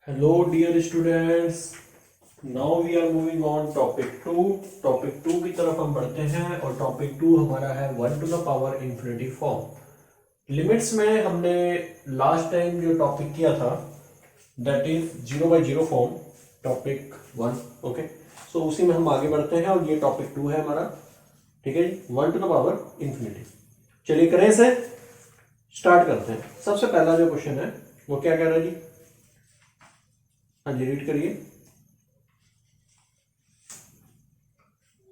Hello, dear students. Now we are moving on topic 2. Topic 2 की तरफ हम बढ़ते हैं और टॉपिक 2 हमारा है 1 to the power infinity form. Limits में हमने लास्ट टाइम जो टॉपिक किया था that is 0/0 form, topic 1। Okay, so उसी में हम आगे बढ़ते हैं और ये टॉपिक 2 है हमारा। ठीक है जी, 1 टू द पावर इन्फिनिटी। चलिए करें इसे, स्टार्ट करते हैं। सबसे पहला जो क्वेश्चन है वो क्या कह रहा है जी? हाँ जी, रीड करिए।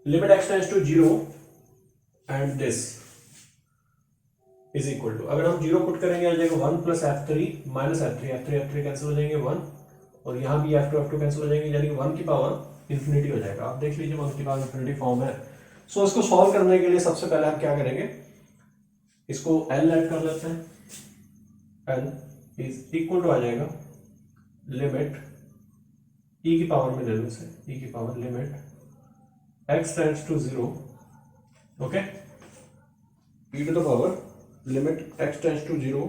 Limit x tends to 0 and this is equal to, अगर हम 0 पुट करेंगे आ जाएगा 1 plus f3 minus f3 cancel हो जाएंगे 1, और यहाँ भी f2 कैंसिल हो जाएंगे, यानी कि 1 की पावर इन्फिनिटी हो जाएगा। आप देख लीजिए 1 की पावर इन्फिनिटी फॉर्म है। सो इसको सॉल्व करने के लिए सबसे पहले हम क्या करेंगे, इसको l ऐड कर लेते हैं। l इज इक्वल टू आ जाएगा लिमिट e की पावर में ले लो इसे, e की power limit x tends to 0, okay, e to the power limit x tends to 0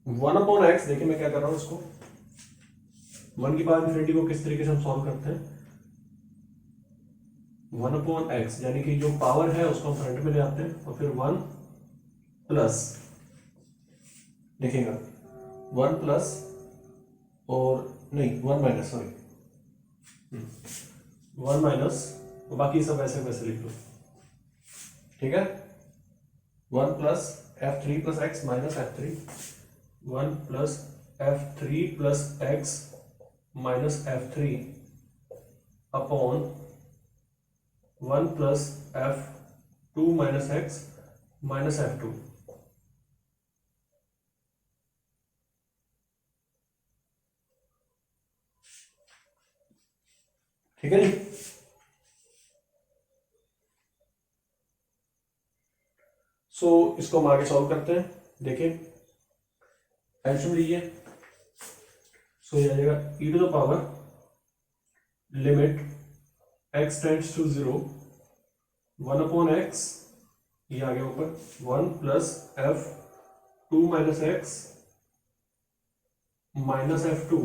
1/x। देखिए मैं क्या कर रहा हूं, इसको 1 की पावर इन्फिनिटी को किस तरीके से हम सॉल्व करते हैं, 1/x, यानी कि जो पावर है उसको हम फ्रंट में ले आते हैं और फिर 1 प्लस, देखिएगा 1 प्लस और नहीं 1 माइनस, सॉरी 1 माइनस, बाकी सब ऐसे वैसे लिख लो। ठीक है, 1 plus f3 plus x minus f3, 1 plus f3 plus x minus f3 upon 1 plus f2 minus x minus f2। ठीक है जी, सो इसको हम आगे सॉल्व करते हैं। देखिए एल्शियम लीजिए, सो ये आ जाएगा e to the power limit x tends to 0 1/x, ये आ गया ऊपर 1 plus f2 minus x minus f2,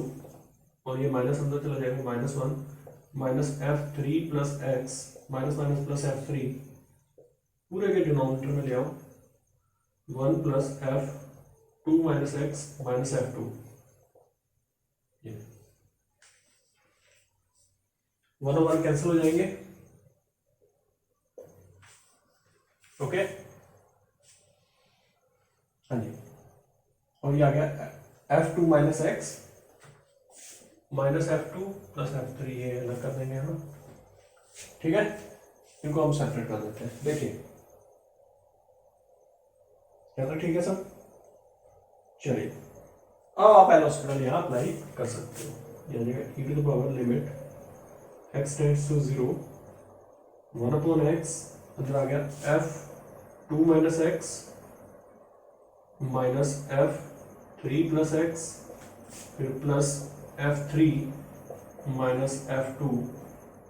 और ये माइनस अंदर चला जाएगा -1 minus f3 plus x minus minus plus f3, पूरे के डिनोमिनेटर में ले आओ 1 plus f2 minus x minus f2, 1 और 1 कैंसिल हो जाएंगे। ओके, हाँ जी, और ये आ गया f2 minus x minus f2 plus f3, ये अलग कर देंगे हम। ठीक है, इनको हम सेपरेट कर देते हैं। देखिए क्या, तो ठीक है सब। चलिए अब आप एल हॉस्पिटल यहाँ अप्लाई कर सकते हो। ये आ जाएगा e to the power limit x tends to 0 1/x, अंदर आ गया f2 minus x minus f3 plus x, फिर प्लस f3 माइनस f2,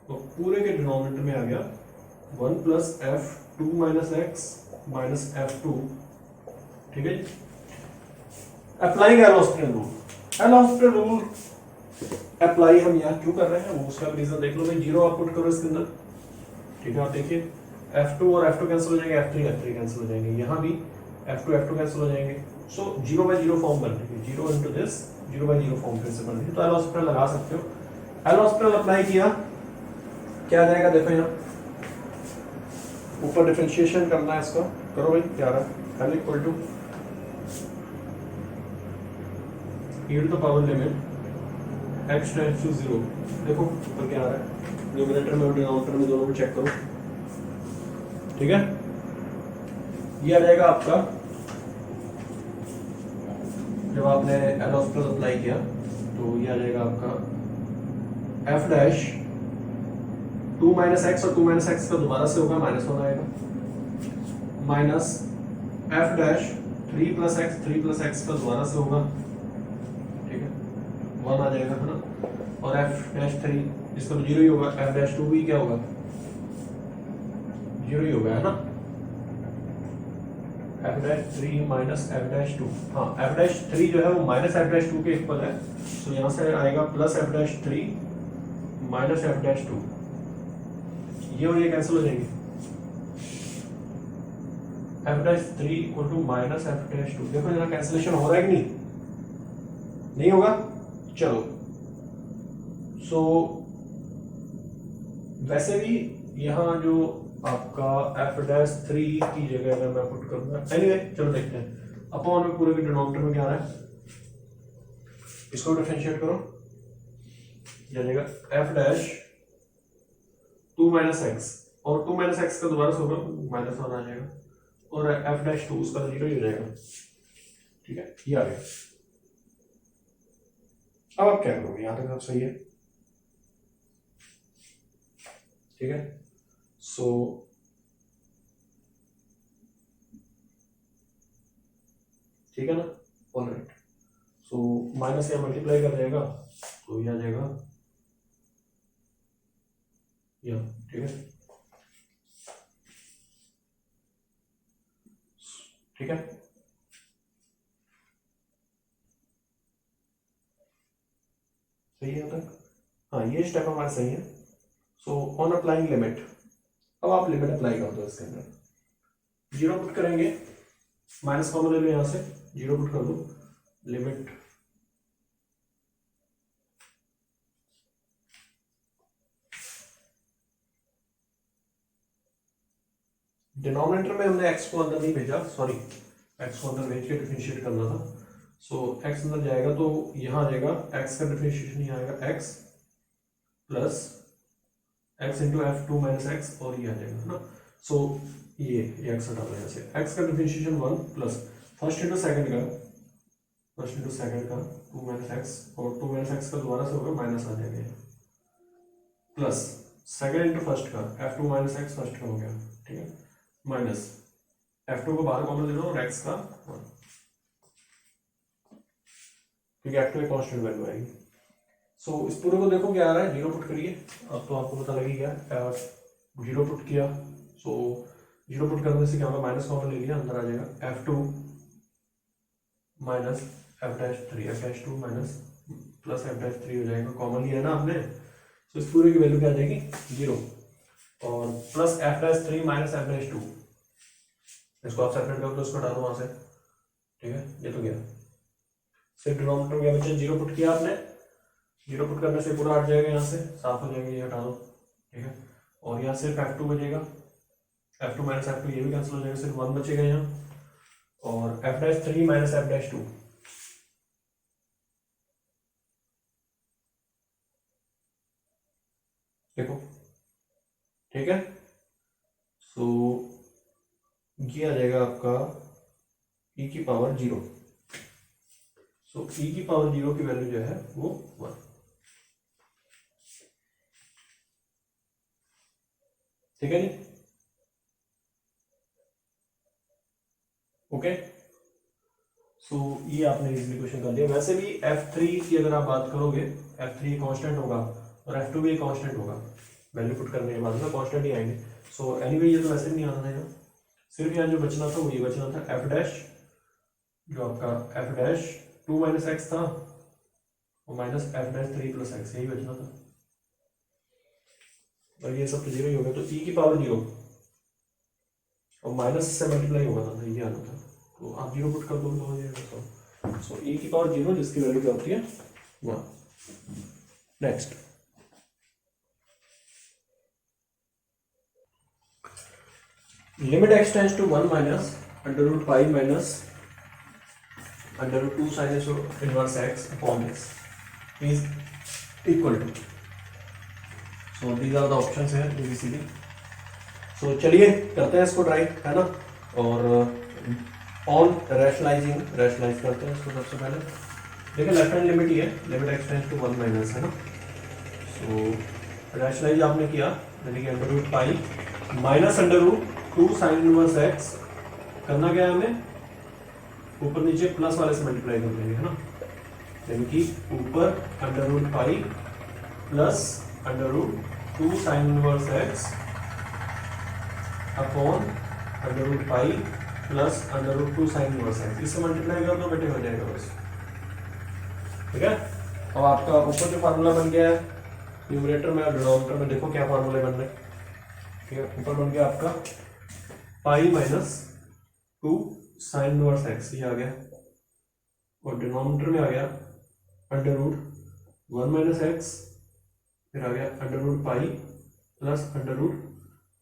तो पूरे के डिनोमिनेटर में आ गया 1 plus f2 minus x minus f2। ठीक है जी, applying L'Hospital rule. L'Hospital rule apply हम यहाँ क्यों कर रहे हैं वो उसका रीजन देख लो भाई। 0 आप पुट करो इसके अंदर, ठीक है, आप देखिए f2 और f2 कैंसिल हो जाएंगे, f3 कैंसिल हो जाएंगे, यहाँ भी f2 कैंसिल हो जाएंगे। सो 0/0 फॉर्म बन रही है, 0 इंटू दिस 0/0 फॉर्म फिर से बन रही है, तो एल हॉस्पिटल लगा सकते हो। एल हॉस्पिटल अप्लाई किया, क्या आ जाएगा देखो, यहाँ ऊपर डिफरेंशिएशन करना है इसका, करो भाई, क्या रहा है, l equal to e to the power limit x tends to 0, देखो ऊपर क्या आ रहा है, न्यूमरेटर में और डिनोमिनेटर में दोनों को चेक करो। ठीक है, ये आ जाएगा आपका, जब आपने एल हॉस्पिटल अप्लाई किया तो ये आ जाएगा आपका f डैश 2 माइनस एक्स, और 2 माइनस एक्स का दोबारा से होगा -1 आएगा, minus f dash 3 plus x का दोबारा से होगा, ठीक है, 1 आ जाएगा, है ना, और f डैश 3 इसका तो 0 ही होगा, f डैश 2 भी क्या होगा, 0 ही होगा, है ना, F dash 3 minus F dash 2, हाँ एफ डैश 3 जो है वो माइनस एफ डैश 2 के इक्वल है, तो यहाँ से आएगा plus F dash 3 minus F dash 2, ये और ये कैंसिल हो जाएंगे, F dash 3 equal to minus F dash 2, देखो जरा कैंसिलेशन हो रहा है कि नहीं होगा, चलो। सो वैसे भी यहाँ जो आपका एफ डैश 3 की जगह अगर मैं पुट करूंगा, एनीवे चलो देखते हैं। अपॉन में पूरे के डिनोमिनेटर में क्या आ रहा है, इसको डिफरेंशिएट करो, जाएगा एफ डैश 2 माइनस एक्स, और 2 माइनस एक्स का दोबारा से होगा माइनस 1 आ जाएगा, और एफ डैश 2 उसका 0 ही हो जाएगा, ठीक है, ये आ गया। अब आप क्या करोगे, यहां तक सब सही है, ठीक है। सो ठीक है ना, ऑलराइट। सो माइनस या मल्टीप्लाई कर जाएगा तो ये आ जाएगा या, ठीक है, ठीक है। सही है तक, हाँ ये स्टेप हमारा सही है। सो ऑन अप्लाइंग लिमिट, अब आप लिमिट अप्लाई कर दो इसके अंदर, 0 पुट करेंगे, माइनस कॉमन ले लो यहां से, 0 पुट कर दो, लिमिट डिनोमिनेटर में हमने x को अंदर नहीं भेजा, सॉरी x को अंदर भेज के डिफरेंशिएट करना था। सो x अंदर जाएगा तो यहाँ आ जाएगा x का डिफरेंशिएशन ही आएगा x plus x into F 2 minus x, और ये आ जाएगा ना। सो ये x हटा दो यहाँ से, x का differentiation 1 plus first into second का 2 माइनस एक्स, और 2 माइनस एक्स का दोबारा से होगा माइनस आ जाएगा, प्लस सेकंड इंटू फर्स्ट का f2 माइनस एक्स फर्स्ट का हो गया, ठीक है, माइनस f2 को बाहर कॉमन ले लो और x का 1, क्योंकि f2 एक कांस्टेंट वैल्यू आएगी। सो इस पूरे को देखो क्या आ रहा है, 0 पुट करिए, अब तो आपको पता लगी गया, 0 पुट किया, सो 0 पुट करने से क्या होगा, माइनस कॉमन ले लिया, अंदर आ जाएगा f2 minus F dash 3, F dash 2 minus plus F dash 3 हो जाएगा, कॉमन लिया है ना आपने, तो इस पूरे की वैल्यू क्या आ जाएगी 0, और plus F dash 3 minus F dash 2, इसको आप सेपरेट कर दो, इसको डालो वहां से, ठीक है, ये तो गया। सिर्फ डिनोमिनेटर में बच्चे 0 पुट किया आपने, 0 पुट करने से पूरा हट जाएगा, यहाँ से साफ हो जाएगा, ये हटा दो, ठीक है, और यहाँ सिर्फ f2 बचेगा, f2 माइनस f2 ये भी कैंसिल हो जाएगा, सिर्फ 1 बचेगा यहाँ, और F dash 3 minus F dash 2, देखो, ठीक है। सो ये आ जाएगा आपका e की पावर 0, सो e की पावर 0 की वैल्यू जो है वो 1, ठीक है नहीं, ओके। सो ये आपने इजीली क्वेश्चन कर लिया। वैसे भी f3 की अगर आप बात करोगे, f3 कांस्टेंट होगा और f2 भी कांस्टेंट होगा, वैल्यू पुट करने के बाद में कांस्टेंट ही आएंगे। सो एनीवे ये तो वैसे भी नहीं आता था यहाँ, सिर्फ यहाँ जो बचना था वो ये बचना था, f डैश जो आपका f डैश 2 माइनस एक्स था और minus F dash 3 plus x, यही बचना था, और ये सब तो 0 ही हो गया, तो e की पावर 0 और माइनस से मल्टीप्लाई होगा था, ये आना था, तो आप 0 पुट कर दो तो हो जाएगा। सो e की पावर 0 जिसकी वैल्यू क्या होती है 1। Next, limit x tends to 1 minus under root pi minus under root 2 sine inverse x upon x is equal to, so these are the options है ABCD। सो चलिए करते हैं इसको ट्राई, है ना, और ऑन रैशनलाइज करते हैं इसको। सबसे पहले देखिए लेफ्ट हैंड लिमिट ही है, limit x tends to 1 minus, है ना। सो रैशनलाइज आपने किया, यानी कि under root pi minus under root 2 sine inverse x, करना क्या है हमें, ऊपर नीचे प्लस वाले से मल्टीप्लाई कर लेंगे, है ना, यानी कि ऊपर under root pi plus under root 2 sine inverse x upon under root pi plus under root 2 sine inverse x, इससे मल्टीप्लाई कर दो बेटे, हो जाएगा बस। ठीक है, अब आपका ऊपर जो फार्मूला बन गया है न्यूमरेटर में और डिनोमिनेटर में, देखो क्या फार्मूले बन रहे हैं। ठीक है, ऊपर बन गया आपका pi minus 2 sine inverse x, ये आ गया, और डिनोमिनेटर में आ गया अंडर रूट 1 माइनस एक्स, फिर आ गया under root pi plus under root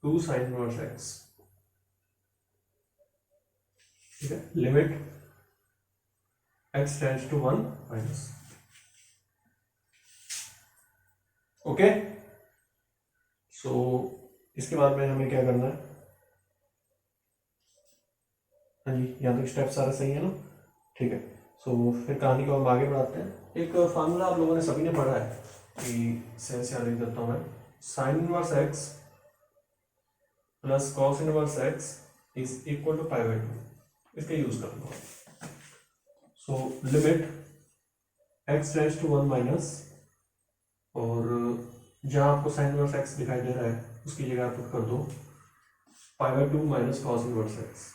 2 sine inverse x. ठीक है, limit x tends to 1 minus. Okay, so इसके बाद में हमें क्या करना है। हाँ जी, यहाँ तक स्टेप सारा सही है ना। ठीक है, सो फिर कहानी को हम आगे बढ़ाते हैं। एक फार्मूला आप लोगों ने सभी ने पढ़ा है कि सेंस यहाँ लिख देता हूँ मैं, sine inverse x plus cos inverse x is equal to pi by 2, इसका यूज करूँगा। So limit x tends to 1 minus, और जहाँ आपको साइन इनवर्स एक्स दिखाई दे रहा है उसकी जगह पुट कर दो pi by 2 minus cos inverse x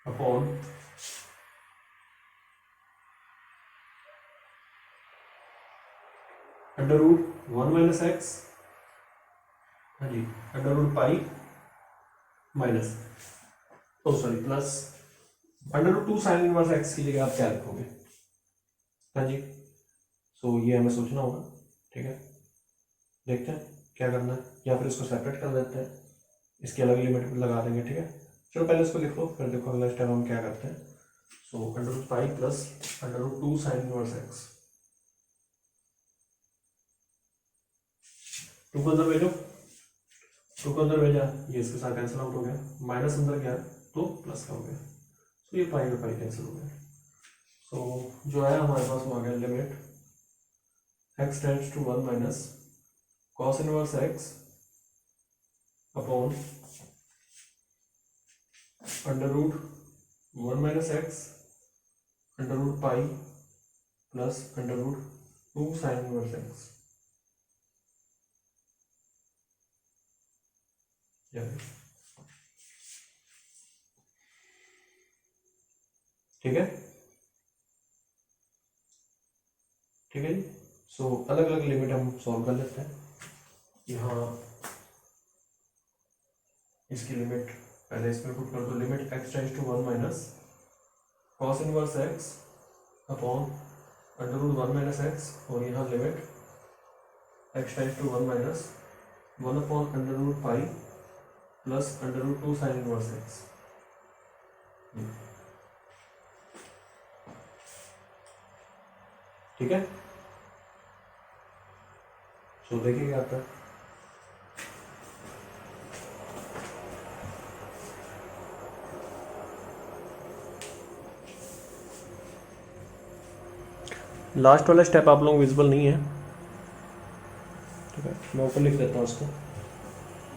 upon under root 1 minus x, हाँ जी, under root pi minus, oh sorry, plus under root 2 sine inverse x की जगह आप क्या लिखोगे। हाँ जी, सो ये हमें सोचना होगा। ठीक है, देखते हैं क्या करना है, या फिर इसको सेपरेट कर देते हैं, इसकी अलग लिमिट लगा देंगे। ठीक है, चलो पहले इसको लिख लो, फिर देखो अगला स्टेप हम क्या करते हैं। So under root pi plus under root 2 sine inverse x, 2 को अंदर भेजो, 2 को अंदर भेजा, ये इसके साथ कैंसिल आउट हो गया, माइनस अंदर गया तो प्लस का हो गया, तो ये पाई में पाई कैंसिल हो गया। सो जो है हमारे पास वो आ गया limit x tends to 1 minus cos inverse x upon under root 1 minus x under root pi plus under root 2 sine inverse x. ठीक है, ठीक है जी। सो अलग अलग लिमिट हम सॉल्व कर लेते हैं। यहाँ इसकी लिमिट पहले इसमें पुट कर दो, limit x tends to 1 minus cos inverse x upon under root 1 minus x, और यहाँ limit x tends to 1 minus 1 upon under root pi plus under root 2 sine inverse x. ठीक है, सो देखिए क्या आता है। लास्ट वाला स्टेप आप लोग विजिबल नहीं है। ठीक है, मैं ऊपर लिख देता हूँ उसको,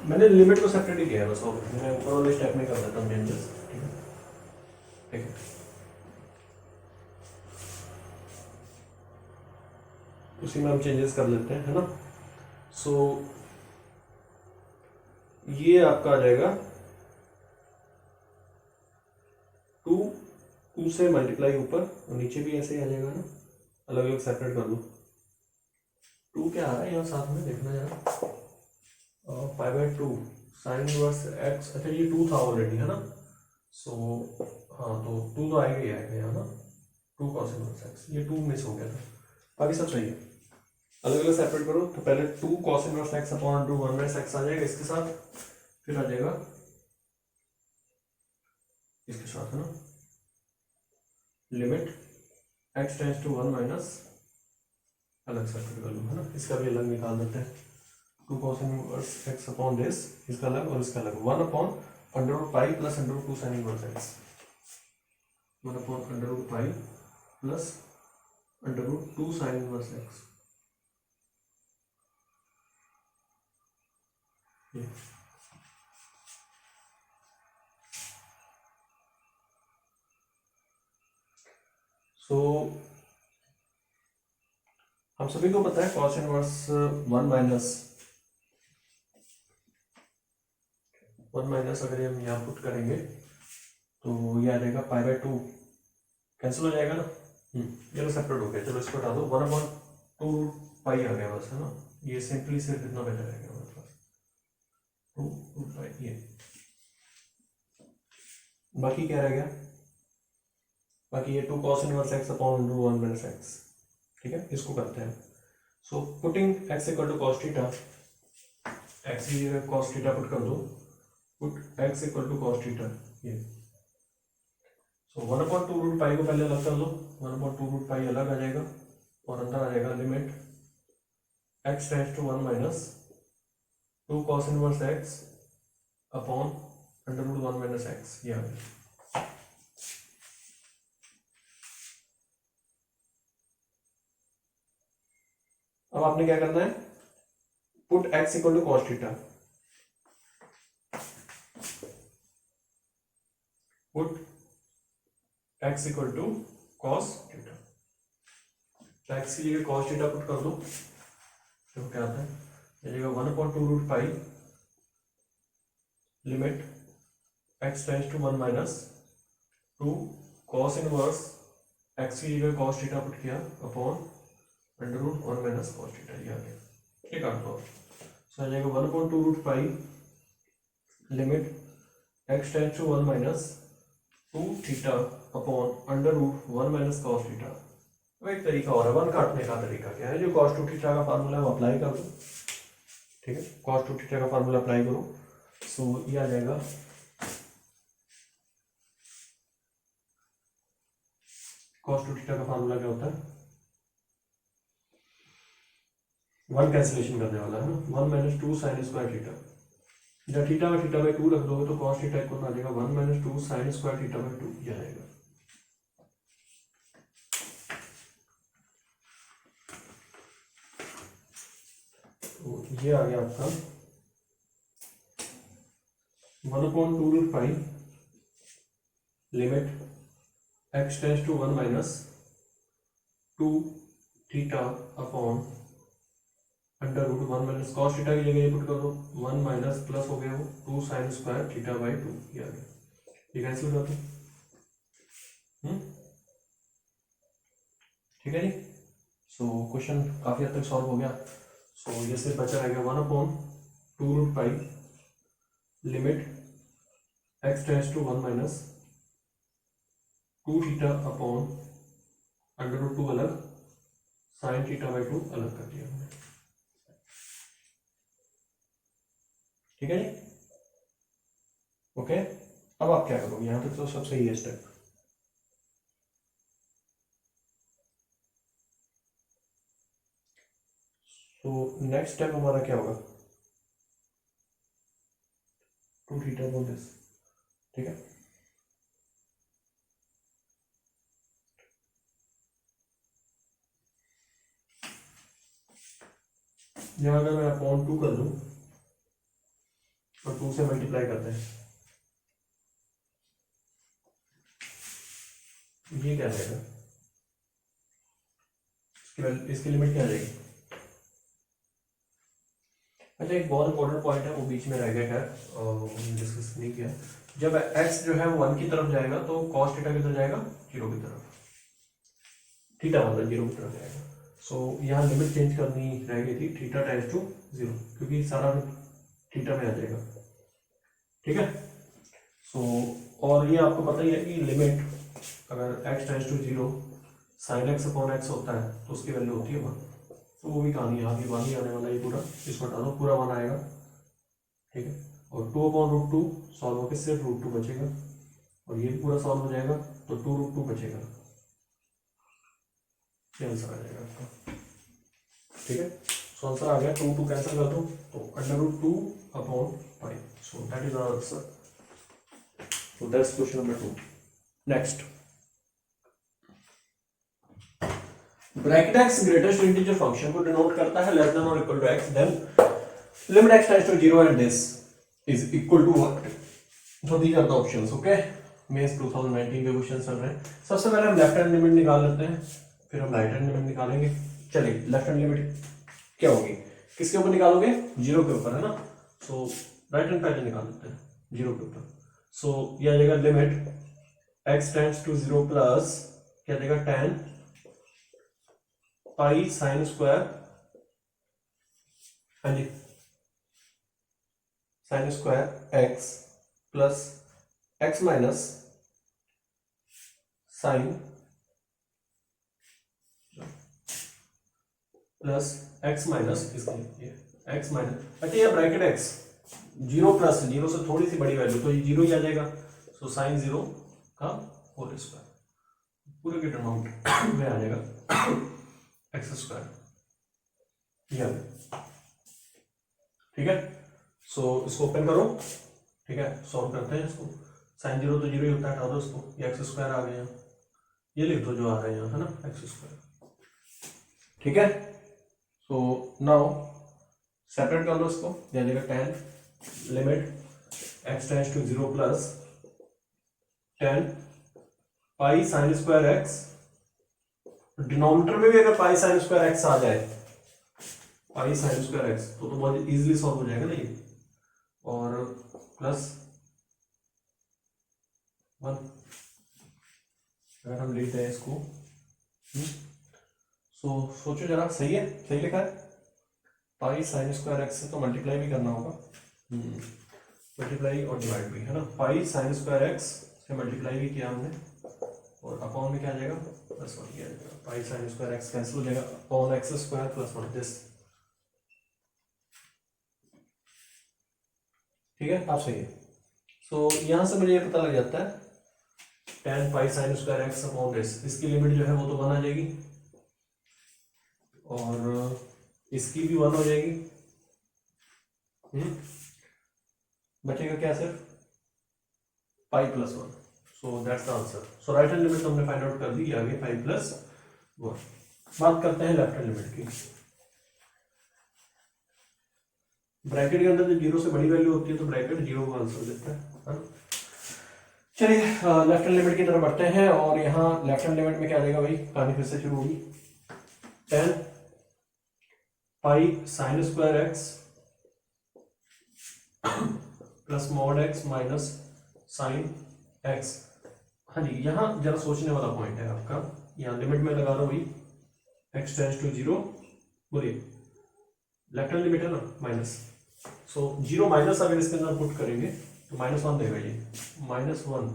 मैंने लिमिट को सेपरेट ही किया है बस, और मैं ऊपर वाले स्टेप में कर देता हूँ चेंजेस। ठीक है, ठीक है, उसी में हम चेंजेस कर लेते हैं, है ना। सो ये आपका आ जाएगा 2 से मल्टीप्लाई ऊपर, और नीचे भी ऐसे ही आ जाएगा ना, अलग अलग सेपरेट कर दो। 2 क्या आ रहा है यहाँ साथ में देखना जरा, पाई बाई 2 साइन इनवर्स एक्स, अच्छा ये 2 था ऑलरेडी, है ना। सो हाँ, तो 2 तो आएगा ही आएगा यहाँ ना, 2 कॉस इनवर्स एक्स, ये 2 मिस हो गया था, बाकी सब सही है। अलग अलग सेपरेट करो, तो पहले 2 cos inverse x upon 2 1 minus x आ जाएगा इसके साथ, फिर आ जाएगा इसके साथ, है ना, limit x tends to 1 minus, अलग सेपरेट कर लो, है ना, इसका भी अलग निकाल देते हैं। 2 cos inverse x upon this, इसका अलग और इसका अलग, 1 upon under root pi plus under root 2 sine inverse x, 1 upon under root pi plus under root 2 sine inverse x। So हम सभी को पता है cos इनवर्स 1 माइनस 1 माइनस अगर हम यहाँ पुट करेंगे तो ये आ जाएगा π/2 कैंसिल हो जाएगा ना। ये तो सेपरेट हो गया, चलो इसको हटा दो। 1/2 पाई आ गया बस, है ना। ये सिंपली सिर्फ इतना बेटर रहेगा हमारे पास 2 पाई। ये बाकी क्या रह गया, बाकी ये 2 cos inverse x upon 1 minus x, ठीक है। इसको करते हैं। So putting x equal to cos theta, x की जगह cos थीटा पुट कर दो, put x equal to cos theta. ये सो 1/2 रूट पाई को पहले अलग कर लो, 1/2 रूट पाई अलग आ जाएगा और अंदर आ जाएगा limit x tends to 1 minus 2 cos inverse x upon under root 1 minus x। ये आ गया। अब आपने क्या करना है, put x equal to cos theta, put x equal to cos theta. x की जगह cos थीटा पुट कर दो, तो क्या आता है, ये 1/2 root pi limit x tends to 1 minus 2 cos inverse x की जगह cos थीटा पुट किया upon under root 1 minus cos theta. ये आ गया, ये काट दो। सो आ जाएगा 1/2 root pi limit x tends to 1 minus 2 theta upon under root 1 minus cos theta. अब एक तरीका और है, 1 काटने का तरीका क्या है, जो cos 2 थीटा का फार्मूला है वो अप्लाई कर दो, ठीक है। cos 2 थीटा का फार्मूला अप्लाई करो, सो ये आ जाएगा cos 2 थीटा का फार्मूला क्या होता है, 1 कैंसिलेशन करने वाला है ना, 1 माइनस 2 साइन स्क्वायर थीटा। जब थीटा में थीटा बाई 2 रख दोगे तो cos थीटा इक्वल आ जाएगा 1 minus 2 sine square theta by 2। ये आएगा, तो ये आ गया आपका 1/2 root pi limit x tends to 1 minus 2 theta upon under root 1 minus cos theta की जगह ये पुट कर दो, 1 माइनस प्लस हो गया वो 2 साइन स्क्वायर थीटा बाई 2। ये आ गया, ये कैंसिल कर दो, ठीक है जी। सो क्वेश्चन काफी हद तक सॉल्व हो गया। सो ये सिर्फ बचा रहेगा 1/2 root pi limit x tends to 1 minus 2 theta upon under root 2 अलग साइन थीटा बाई 2 अलग कर दिया हमने, ठीक है जी। ओके, अब आप क्या करोगे, यहां तक तो सब सही है स्टेप। तो नेक्स्ट स्टेप हमारा क्या होगा, 2 थीटा अपॉन दिस, ठीक है। यहां अगर मैं अपॉन 2 कर दूं और 2 से मल्टीप्लाई करते हैं, ये क्या रहेगा, इसकी लिमिट क्या आ जाएगी। अच्छा, एक बहुत इंपॉर्टेंट पॉइंट है वो बीच में रह गया है, डिस्कस नहीं किया। जब x जो है वो 1 की तरफ जाएगा तो cos थीटा किधर जाएगा, 0 की तरफ, थीटा मतलब 0 की तरफ जाएगा। सो यहाँ लिमिट चेंज करनी रह गई थी, थीटा टेंड्स टू 0, क्योंकि सारा थीटा में आ जाएगा, ठीक है। सो और ये आपको पता ही है कि लिमिट अगर x tends to 0 sine x upon x होता है तो उसकी वैल्यू होती है 1। तो वो भी कहानी यहाँ भी 1 ही आने वाला है, पूरा इसको हटा दो, पूरा 1 आएगा, ठीक है। और 2 अपॉन रूट 2 सॉल्व होकर सिर्फ रूट 2 बचेगा, और ये पूरा सॉल्व हो जाएगा तो 2 रूट 2 बचेगा, ये आंसर आ जाएगा आपका, ठीक है। सो आंसर आ गया, 2 2 कैंसिल कर दो तो under root 2 upon pi. So that is our answer. So that's question number 2। Next, bracket x greatest integer function को डिनोट करता है लेस देन और equal to x, then limit x tends to 0 and this is equal to what. So these are the options, okay. Mains 2019 के question चल रहे हैं। सबसे पहले हम लेफ्ट हैंड लिमिट निकाल लेते हैं, फिर हम राइट हैंड लिमिट निकालेंगे। चलिए, लेफ्ट हैंड लिमिट क्या होगी, किसके ऊपर निकालोगे, 0 के ऊपर, है ना। सो राइट हैंड पहले निकाल लेते हैं। जीरो के ऊपर। सो ये आ जाएगा limit x tends to 0 plus क्या देगा tan पाई साइन स्क्वायर, हाँ जी, sine square x plus x minus sine plus x minus इसके x माइनस, अच्छा ये bracket x zero plus zero से थोड़ी सी बड़ी वैल्यू तो ये जीरो ही आ जाएगा। सो साइन जीरो का होल स्क्वायर पूरे के डिनोमिनेटर में आ जाएगा एक्स स्क्वायर, ये ठीक है। सो इसको ओपन करो, ठीक है, सॉल्व करते हैं इसको। साइन जीरो तो जीरो ही होता है, हटा दो इसको, ये एक्स स्क्वायर आ गया, ये लिख दो जो आ रहा है यहाँ, है ना, एक्स स्क्वायर, ठीक है। सो नाउ सेपरेट कर लो इसको, ये आ जाएगा ten limit x tends to 0 plus ten pi sine square x, denominator में भी अगर पाई साइन स्क्वायर एक्स आ जाए, पाई साइन स्क्वायर एक्स, तो बहुत इजीली सॉल्व हो जाएगा ना ये, और प्लस 1 अगर हम लेते हैं इसको। सो सोचो जरा, सही है, सही लिखा है। पाई साइन स्क्वायर एक्स से तो मल्टीप्लाई भी करना होगा, मल्टीप्लाई और डिवाइड भी, है ना। पाई साइन स्क्वायर एक्स से मल्टीप्लाई भी किया हमने, और अपॉन में क्या आ जाएगा प्लस 1 किया जाएगा, पाई साइन स्क्वायर एक्स कैंसिल हो जाएगा, upon x square plus 1 this, ठीक है, आप सही है। सो यहां से मुझे ये पता लग जाता है tan pi sine square x upon this, इसकी लिमिट जो है वो तो 1 आ जाएगी, और इसकी भी 1 हो जाएगी, बचेगा क्या, सिर्फ pi plus 1। So that's the answer. So right hand limit हमने फाइंड आउट कर दी, आगे पाई प्लस 1। बात करते हैं लेफ्ट हैंड लिमिट की। ब्रैकेट के अंदर जब जीरो से बड़ी वैल्यू होती है तो ब्रैकेट जीरो का आंसर देता है। चलिए लेफ्ट हैंड लिमिट की तरफ बढ़ते हैं, और यहाँ लेफ्ट हैंड लिमिट में क्या देगा भाई, कहानी फिर से शुरू होगी। Ten pi sine square x plus mod x minus sine x. हाँ जी, यहाँ जरा सोचने वाला पॉइंट है आपका, यहाँ लिमिट में लगा रहा भाई एक्स टेंड्स टू 0, बोलिए लेफ्ट हैंड लिमिट है ना, माइनस, सो 0 माइनस अगर इसके अंदर पुट करेंगे तो -1 देगा ये, -1,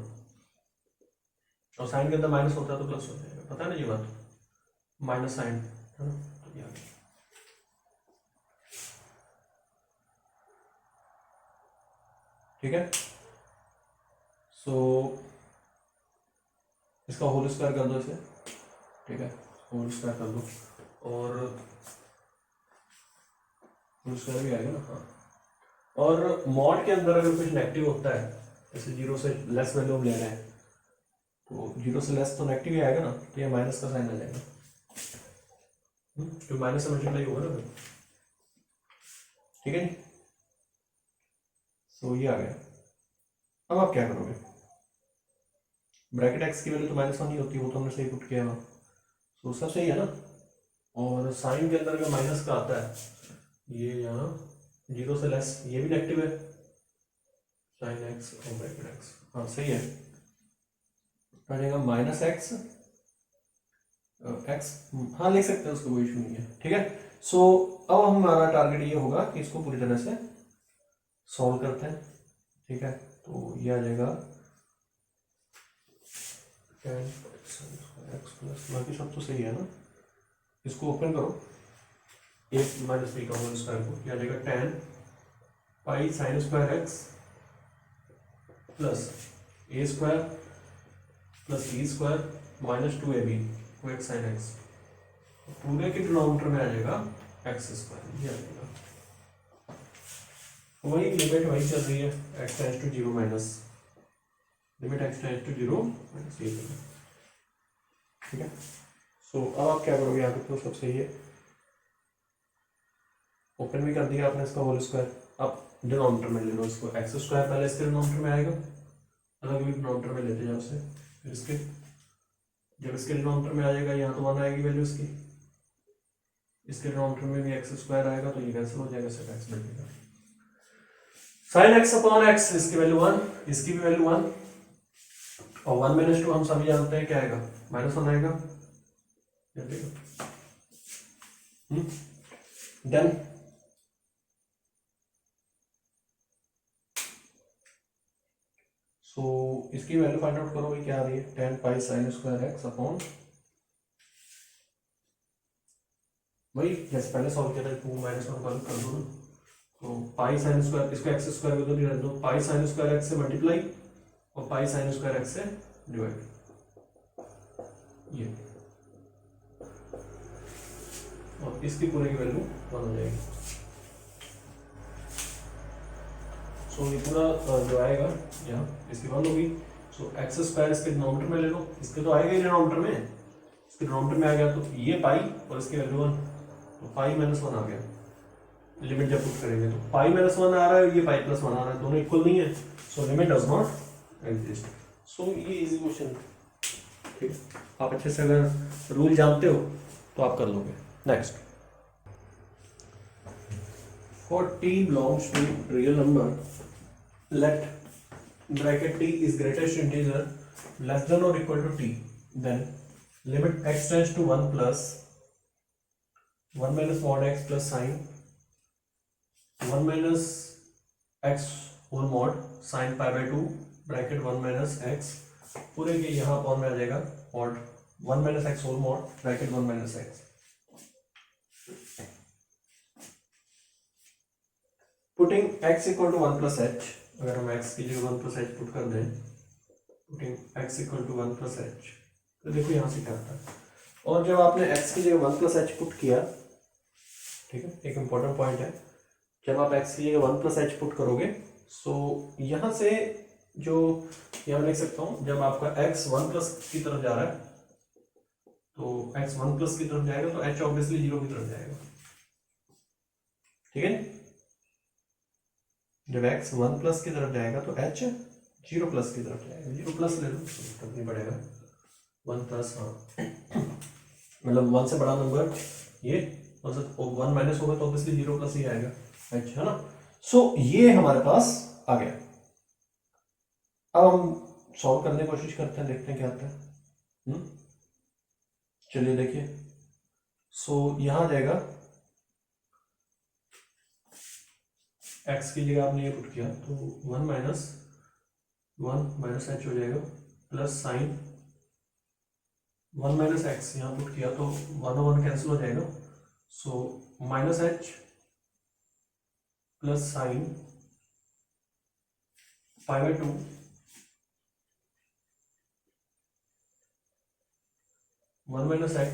और साइन के अंदर माइनस होता है तो प्लस हो जाएगा, पता है ना ये बात, माइनस साइन, है ना, तो ये ठीक है। सो इसका होल स्क्वायर कर दो इसे, ठीक है, होल स्क्वायर कर दो, और होल स्क्वायर भी आएगा ना, हाँ। और मॉड के अंदर अगर कुछ नेगेटिव होता है, जैसे 0 से लेस वैल्यू हम ले रहे हैं, तो 0 से लेस तो नेगेटिव ही आएगा ना, तो ये माइनस का साइन आ जाएगा, तो माइनस से मल्टीप्लाई होगा ना, ठीक है जी। सो ये आ गया। अब आप क्या करोगे, ब्रैकेट एक्स की वैल्यू तो -1 ही होती है, वो तो हमने सही पुट किया है, तो सब सही है ना। और साइन के अंदर अगर माइनस का आता है, ये यहाँ 0 से लेस, ये भी नेगेटिव है, साइन एक्स और ब्रैकेट एक्स, हाँ सही है, आ जाएगा माइनस एक्स एक्स, हाँ लिख सकते हैं, उसको कोई इशू नहीं है, ठीक है। सो अब हमारा टारगेट ये होगा कि इसको पूरी तरह से सॉल्व करते हैं, ठीक है। तो ये आ जाएगा एक्स प्लस, बाकी सब तो सही है ना, इसको ओपन करो, ए माइनस बी का होल स्क्वायर को, क्या आ जाएगा tan pi sine square x plus A square plus B square minus 2ab को एक्स साइन एक्स, पूरे के डिनोमिनेटर में आ जाएगा एक्स स्क्वायर, ये आ जाएगा, वही लिमिट वही चल रही है, x tends to 0 minus limit x tends to 0 minus, ये ठीक है। सो अब आप क्या करोगे, यहाँ पे तो सब सही है, ओपन भी कर दिया आपने इसका होल स्क्वायर, अब डिनोमिनेटर में ले लो इसको, एक्स स्क्वायर पहले इसके डिनोमिनेटर में आएगा, अलग भी डिनोमिनेटर में लेते जाओ उसे, फिर इसके जब इसके डिनोमिनेटर में आ जाएगा, यहाँ तो 1 आएगी वैल्यू इसकी, इसके डिनोमिनेटर में भी एक्स स्क्वायर आएगा, तो ये कैंसिल हो जाएगा, सिर्फ एक्स बचेगा। साइन एक्स अपॉन एक्स, इसकी वैल्यू 1, इसकी भी वैल्यू 1, और 1 माइनस 2 हम सभी जानते हैं क्या आएगा, -1 आएगा। डन। सो इसकी वैल्यू फाइंड आउट करोगे, क्या आ रही है, 10 पाई साइन स्क्वायर एक्स अपॉन, वही जैसे पहले सॉल्व किया था, 2 -1 कर दो ना, तो पाई साइन स्क्वायर, इसको एक्स स्क्वायर में तो नहीं रख दो, पाई साइन स्क्वायर एक्स से मल्टीप्लाई और पाई साइन स्क्वायर एक्स से डिवाइड, ये, और इसकी पूरे की वैल्यू 1 हो जाएगी। सो ये पूरा जो आएगा यहाँ, इसकी 1 होगी। सो एक्स स्क्वायर इसके डिनोमिनेटर में ले लो, इसके तो आएगा ही डिनोमिनेटर में, इसके डिनोमिनेटर में आ गया तो ये पाई और इसकी वैल्यू 1, तो पाई -1 आ गया। लिमिट जब पुट करेंगे तो पाई -1 आ रहा है, ये पाई +1 आ रहा है, दोनों इक्वल नहीं है, so limit does not exist. So ये इजी क्वेश्चन, ठीक है, आप अच्छे से अगर रूल जानते हो तो आप कर लोगे। Next, for t belongs to real number, let bracket t is greatest integer less than or equal to t, then limit x tends to 1 plus 1 minus mod x plus sin 1 minus x whole mod sin pi by 2 bracket 1 minus x पूरे के यहाँ upon में आ जाएगा mod 1 minus x whole mod bracket 1 minus x, putting x equal to 1 plus h, अगर हम x की जगह 1 plus h put कर दें, putting x equal to 1 plus h, तो देखो यहाँ से क्या आता है, और जब आपने x की जगह 1 plus h पुट किया, ठीक है, एक इंपॉर्टेंट पॉइंट है, जब आप x की जगह 1 plus h पुट करोगे, सो यहाँ से जो यहाँ लिख सकता हूँ, जब आपका x 1 plus की तरफ जा रहा है, तो x 1 plus की तरफ जाएगा तो h ऑब्वियसली 0 की तरफ जाएगा, ठीक है। जब x 1 plus की तरफ जाएगा तो h 0 plus की तरफ जाएगा, 0 plus ले लो तो नहीं बढ़ेगा, 1 plus, हाँ मतलब 1 से बड़ा नंबर ये, मतलब 1 माइनस होगा तो ऑब्वियसली 0 plus ही आएगा h, है ना। सो ये हमारे पास आ गया। अब हम सॉल्व करने की कोशिश करते हैं, देखते हैं क्या आता है। चलिए देखिए, सो यहां आ जाएगा x की जगह आपने ये पुट किया तो 1 minus h हो जाएगा, प्लस साइन 1 minus x यहाँ पुट किया तो 1 और 1 कैंसिल हो जाएगा, सो -h plus sine pi by 2 1 minus x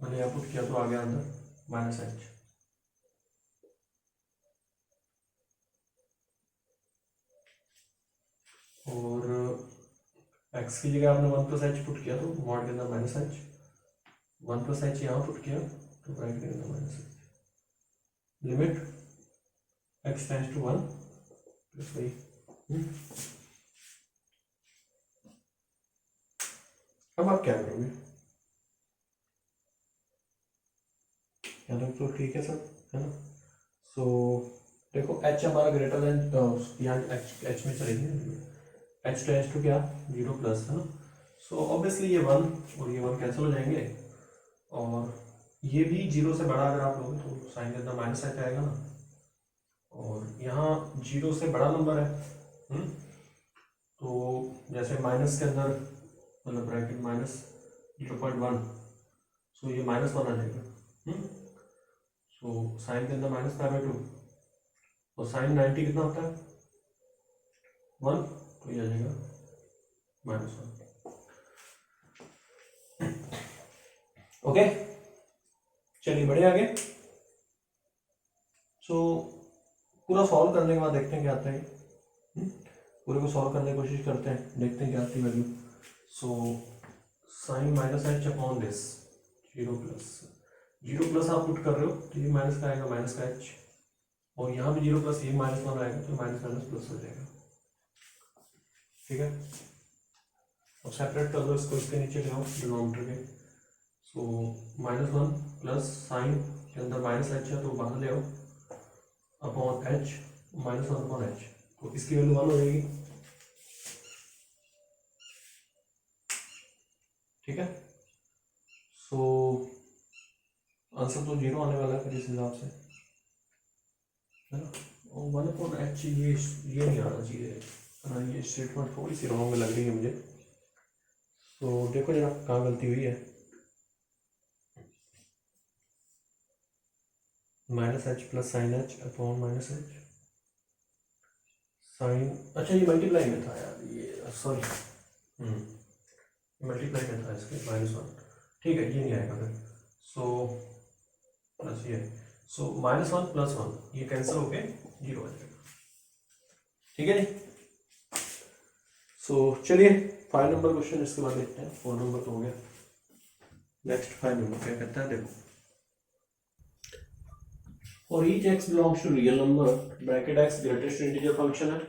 मैंने यहाँ पुट किया तो आ गया अंदर -h, और x की जगह आपने 1 plus h पुट किया तो मॉड के अंदर -h, 1 plus h यहाँ पुट किया तो ब्रैकेट के अंदर -h, limit x tends to 1 plus वही। अब आप क्या करोगे, तो ठीक है सर, है ना। सो देखो h हमारा ग्रेटर देन, यहाँ h में चलेगी, h टेंड्स टू क्या 0 प्लस, है ना। सो ऑब्वियसली ये 1 और ये 1 कैंसिल हो जाएंगे, और ये भी 0 से बड़ा अगर आप लोगे तो साइन के अंदर -h आएगा ना, और यहाँ 0 से बड़ा नंबर है, तो जैसे माइनस के अंदर मतलब ब्रैकेट -0.1, सो ये -1 आ जाएगा, सो साइन के अंदर -π/2, तो साइन 90 कितना होता है 1, तो ये आ जाएगा -1। ओके, चलिए बढ़िया आगे। सो पूरा सॉल्व करने के बाद देखते हैं क्या आता है, पूरे को सॉल्व करने की कोशिश करते हैं, देखते हैं क्या आती है value. So sine -h upon this 0 plus आप पुट कर रहे हो तो ये माइनस का आएगा, माइनस का h, और यहाँ भी 0 प्लस, ये -1 आएगा तो माइनस प्लस हो जाएगा, ठीक है। अब सेपरेट कर दो इसको, इसके नीचे ले आओ डिनोमिनेटर के, सो -1 प्लस साइन के अंदर -h है तो बाहर ले आओ अपॉन h, -1 अपॉन h, तो इसकी वैल्यू 1 हो जाएगी, ठीक है। सो आंसर तो 0 आने वाला है फिर इस हिसाब से, है ना। और 1/h ये नहीं आना चाहिए, ये स्टेटमेंट थोड़ी सी रॉन्ग लग रही है मुझे। तो देखो जरा कहाँ गलती हुई है। -h plus sine h upon -h sine, अच्छा ये मल्टीप्लाई में था यार, ये सॉरी, मल्टीप्लाई में था इसके -1, ठीक है, ये नहीं आएगा फिर। सो प्लस ये, सो -1 + 1 ये कैंसिल होके 0 आ जाएगा, ठीक है जी। सो चलिए 5 नंबर क्वेश्चन इसके बाद देखते हैं, 4 नंबर तो हो गया, नेक्स्ट 5 नंबर क्या कहता है देखो। For each x belongs to real number, bracket x greatest integer function है,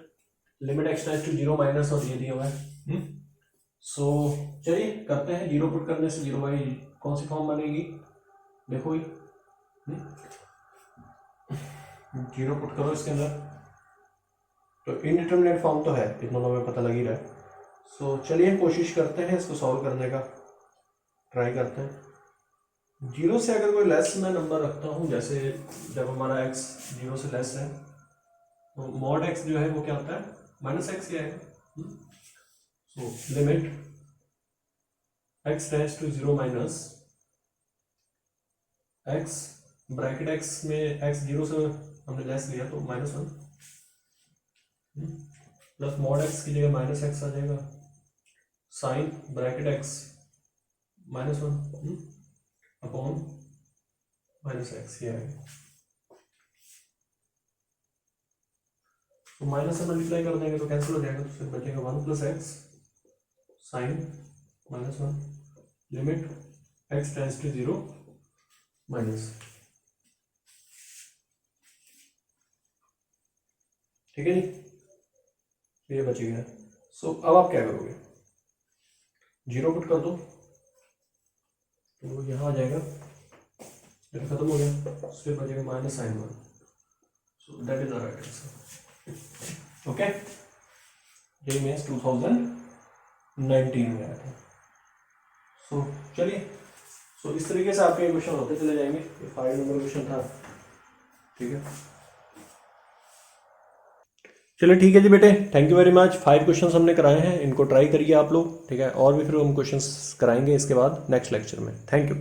limit x tends to 0 minus और ये दिया हुआ है। सो चलिए करते हैं, 0 पुट करने से 0 कौन सी फॉर्म बनेगी, देखो ये 0 पुट करो इसके अंदर, तो इनडिटरमिनेट फॉर्म तो है, इतना तो हमें पता लग ही रहा है। सो चलिए कोशिश करते हैं इसको सॉल्व करने का, ट्राई करते हैं। 0 से अगर कोई लेस मैं नंबर रखता हूँ, जैसे जब हमारा x 0 से लेस है तो मॉड x जो है वो क्या होता है -x ही आएगा। So limit x tends to 0 minus x, bracket x में x 0 से हमने लेस लिया तो -1 प्लस मॉड x की जगह -x आ जाएगा, sine bracket x -1 upon -x ये आएगा। तो माइनस से मल्टीप्लाई कर देंगे तो कैंसिल हो जाएगा, तो फिर बचेगा 1 + x sine -1 limit x tends to 0 minus, ठीक है जी, ये बचेगा। सो अब आप क्या करोगे, 0 पुट कर दो तो यहाँ आ जाएगा, फिर खत्म हो गया, फिर बचेगा -sin1, so that is the right answer. Okay, ये मेंस 2019 में आया था। सो चलिए, सो इस तरीके से आपके क्वेश्चन होते चले जाएंगे, ये 5 नंबर क्वेश्चन था, ठीक है। चलिए ठीक है जी बेटे, thank you very much. 5 questions हमने कराए हैं, इनको ट्राई करिए आप लोग, ठीक है। और भी फिर हम क्वेश्चंस कराएंगे इसके बाद नेक्स्ट लेक्चर में। Thank you.